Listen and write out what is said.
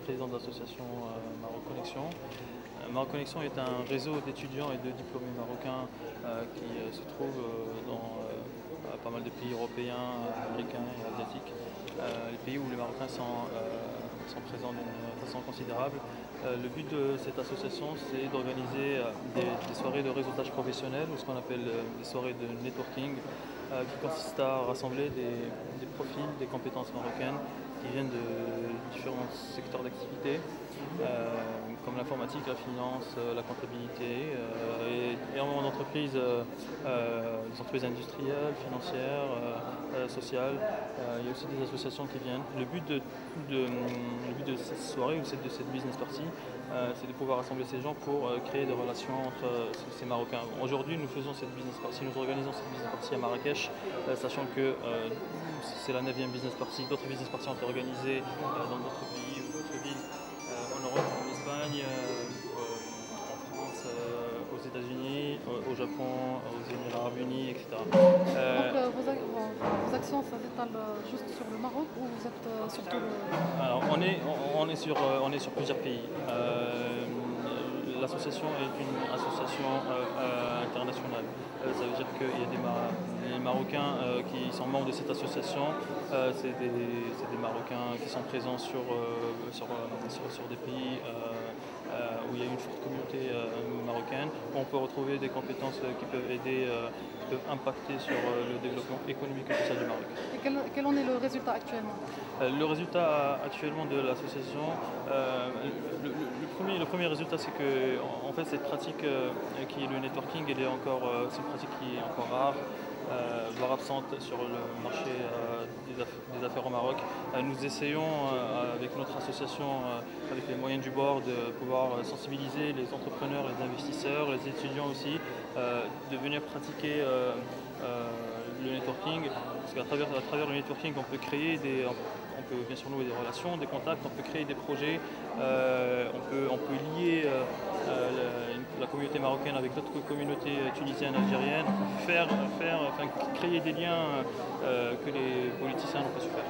président de l'association Maroc Connexion. Maroc Connexion est un réseau d'étudiants et de diplômés marocains qui se trouve dans pas mal de pays européens, américains et asiatiques, les pays où les Marocains sont présents d'une façon considérable. Le but de cette association, c'est d'organiser des soirées de réseautage professionnel, ou ce qu'on appelle des soirées de networking, qui consistent à rassembler des profils, des compétences marocaines qui viennent de différents secteurs d'activité, comme l'informatique, la finance, la comptabilité, et énormément d'entreprises, des entreprises industrielles, financières, sociales. Il y a aussi des associations qui viennent. Le but de cette soirée ou de cette business party, c'est de pouvoir rassembler ces gens pour créer des relations entre ces Marocains. Aujourd'hui, nous faisons cette business party, nous organisons cette business party à Marrakech, sachant que c'est la 9e business party. D'autres business parties ont été organisées dans d'autres pays ou d'autres villes, en Europe, en Espagne, en France, aux États-Unis, au Japon, aux Émirats Arabes Unis, etc. Vos actions, ça s'étale juste sur le Maroc ou vous êtes sur tout le... Alors, on est sur plusieurs pays. L'association est une association internationale. Ça veut dire qu'il y a des Marocains qui sont membres de cette association. C'est des Marocains qui sont présents sur des pays où il y a une forte communauté marocaine. On peut retrouver des compétences qui peuvent aider, qui peuvent impacter sur le développement économique et social du Maroc. Et quel en est le résultat actuellement? Le résultat actuellement de l'association, le premier résultat, c'est que en fait cette pratique qui est le networking, c'est une pratique qui est encore rare, voire absente sur le marché des affaires au Maroc. Nous essayons avec notre association, avec les moyens du bord, de pouvoir sensibiliser les entrepreneurs, les investisseurs, les étudiants aussi, de venir pratiquer le networking, parce qu'à travers le networking, on peut bien sûr nouer des relations, des contacts, on peut créer des projets, on peut lier la communauté marocaine avec d'autres communautés tunisiennes, algériennes, créer des liens que les politiciens n'ont pas su faire.